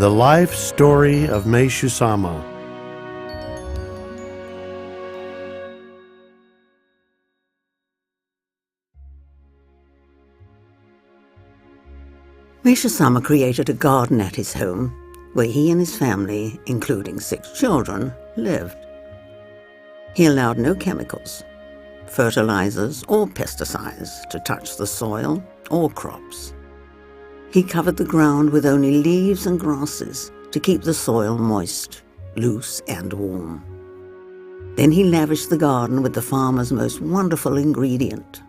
The Life Story of Meishusama. Meishusama created a garden at his home where he and his family, including 6 children, lived. He allowed no chemicals, fertilizers or pesticides to touch the soil or crops. He covered the ground with only leaves and grasses to keep the soil moist, loose and warm. Then he lavished the garden with the farmer's most wonderful ingredient,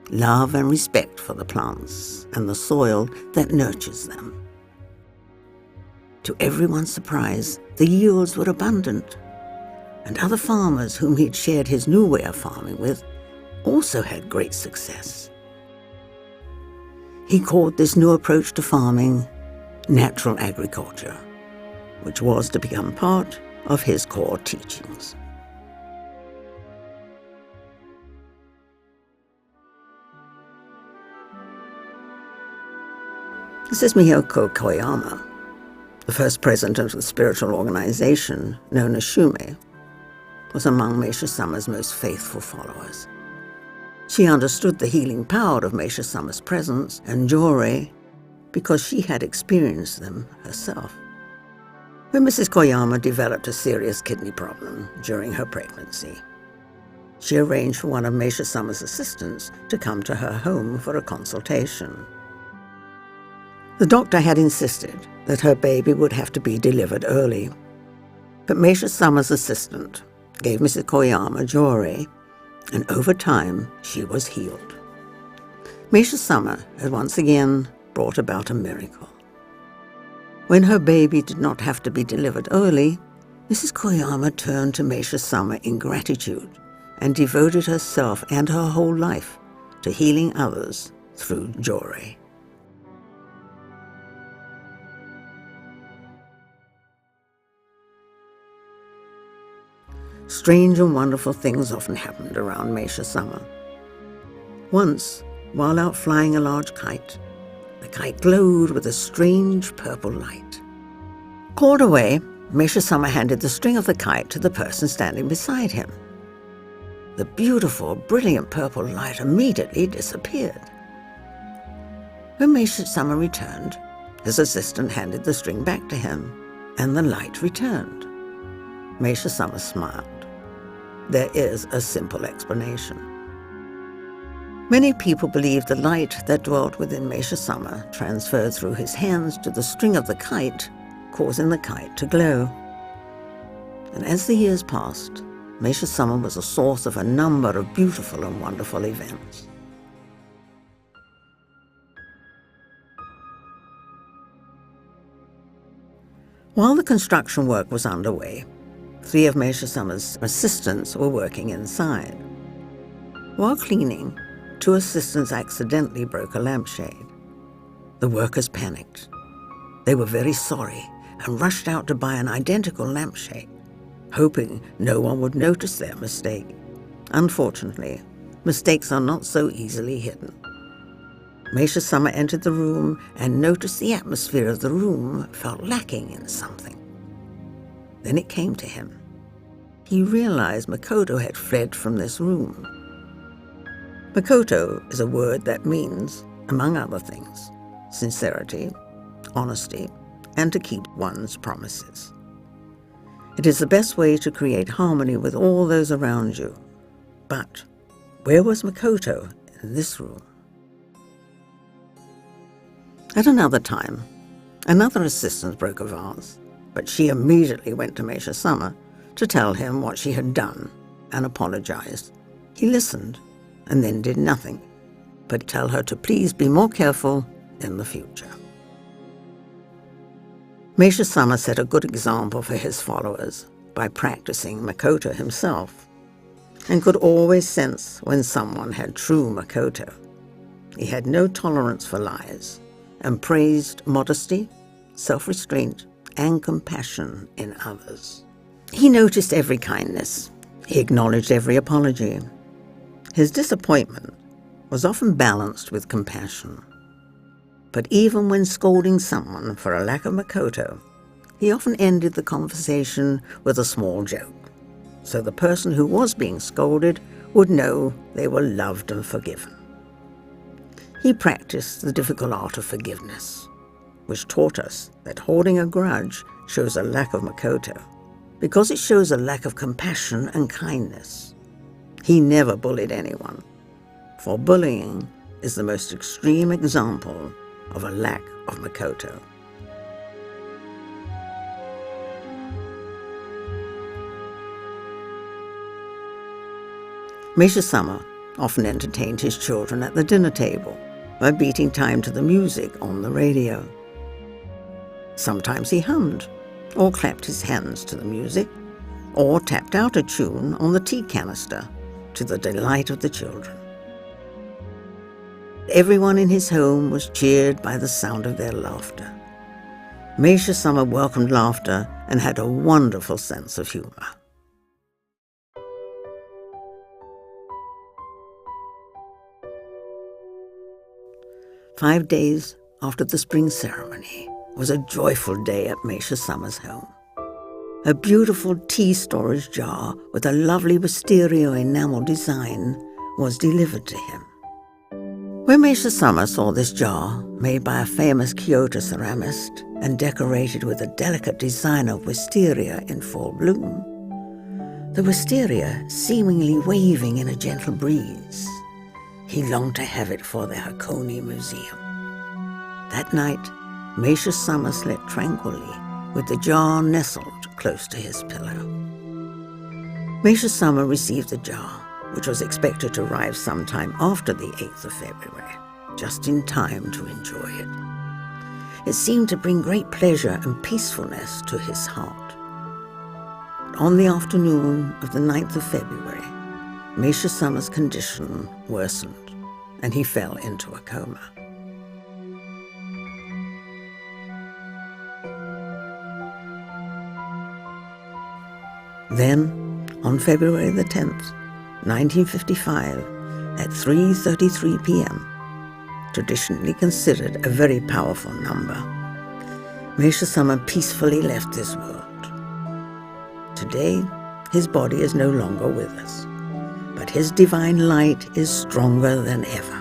love and respect for the plants and the soil that nurtures them. To everyone's surprise, the yields were abundant, and other farmers whom he'd shared his new way of farming with also had great success. He called this new approach to farming natural agriculture, which was to become part of his core teachings. This is Meishusama Koyama, the first president of the spiritual organization known as Shume, was among Meishusama's most faithful followers. She understood the healing power of Meishusama's presence and jore because she had experienced them herself. When Mrs. Koyama developed a serious kidney problem during her pregnancy, she arranged for one of Meishusama's assistants to come to her home for a consultation. The doctor had insisted that her baby would have to be delivered early, but Meishusama's assistant gave Mrs. Koyama jore, and over time she was healed. Meishusama had once again brought about a miracle. When her baby did not have to be delivered early, Mrs. Koyama turned to Meishusama in gratitude and devoted herself and her whole life to healing others through jore. Strange and wonderful things often happened around Meishusama. Once, while out flying a large kite, the kite glowed with a strange purple light. Called away, Meishusama handed the string of the kite to the person standing beside him. The beautiful, brilliant purple light immediately disappeared. When Meishusama returned, his assistant handed the string back to him, and the light returned. Meishusama smiled. There is a simple explanation. Many people believe the light that dwelt within Meishusama transferred through his hands to the string of the kite, causing the kite to glow. And as the years passed, Meishusama was a source of a number of beautiful and wonderful events. While the construction work was underway, 3 of Meishusama's assistants were working inside. While cleaning, 2 assistants accidentally broke a lampshade. The workers panicked. They were very sorry and rushed out to buy an identical lampshade, hoping no one would notice their mistake. Unfortunately, mistakes are not so easily hidden. Meishusama entered the room and noticed the atmosphere of the room felt lacking in something. Then it came to him. He realized Makoto had fled from this room. Makoto is a word that means, among other things, sincerity, honesty, and to keep one's promises. It is the best way to create harmony with all those around you. But where was Makoto in this room? At another time, another assistant broke a vase, but she immediately went to Meishusama to tell him what she had done and apologized. He listened and then did nothing, but tell her to please be more careful in the future. Meishusama set a good example for his followers by practicing Makoto himself, and could always sense when someone had true Makoto. He had no tolerance for lies and praised modesty, self-restraint, and compassion in others. He noticed every kindness. He acknowledged every apology. His disappointment was often balanced with compassion. But even when scolding someone for a lack of Makoto, he often ended the conversation with a small joke, so the person who was being scolded would know they were loved and forgiven. He practiced the difficult art of forgiveness, which taught us that holding a grudge shows a lack of Makoto, because it shows a lack of compassion and kindness. He never bullied anyone, for bullying is the most extreme example of a lack of Makoto. Meishusama often entertained his children at the dinner table by beating time to the music on the radio. Sometimes he hummed, or clapped his hands to the music, or tapped out a tune on the tea canister to the delight of the children. Everyone in his home was cheered by the sound of their laughter. Meishusama welcomed laughter and had a wonderful sense of humor. "5 days after the spring ceremony was a joyful day at Meishusama's home. A beautiful tea storage jar with a lovely wisteria enamel design was delivered to him. When Meishusama saw this jar, made by a famous Kyoto ceramist and decorated with a delicate design of wisteria in full bloom, the wisteria seemingly waving in a gentle breeze, he longed to have it for the Hakone Museum. That night, Meishusama slept tranquilly with the jar nestled close to his pillow. Meishusama received the jar, which was expected to arrive sometime after the 8th of February, just in time to enjoy it. It seemed to bring great pleasure and peacefulness to his heart. On the afternoon of the 9th of February, Meishusama's condition worsened, and he fell into a coma. Then, on February the 10th, 1955, at 3:33 p.m., traditionally considered a very powerful number, Meishusama peacefully left this world. Today, his body is no longer with us, but his divine light is stronger than ever.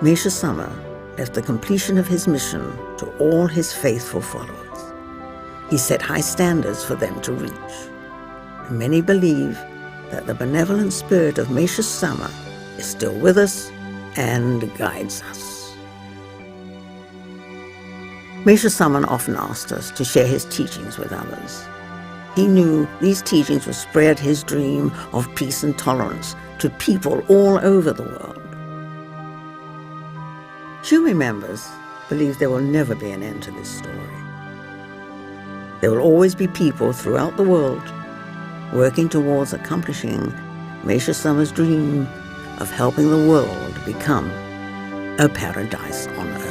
Meishusama left the completion of his mission to all his faithful followers. He set high standards for them to reach. And many believe that the benevolent spirit of Meishusama is still with us and guides us. Meishusama often asked us to share his teachings with others. He knew these teachings would spread his dream of peace and tolerance to people all over the world. Shumei members believe there will never be an end to this story. There will always be people throughout the world working towards accomplishing Meishusama's dream of helping the world become a paradise on earth.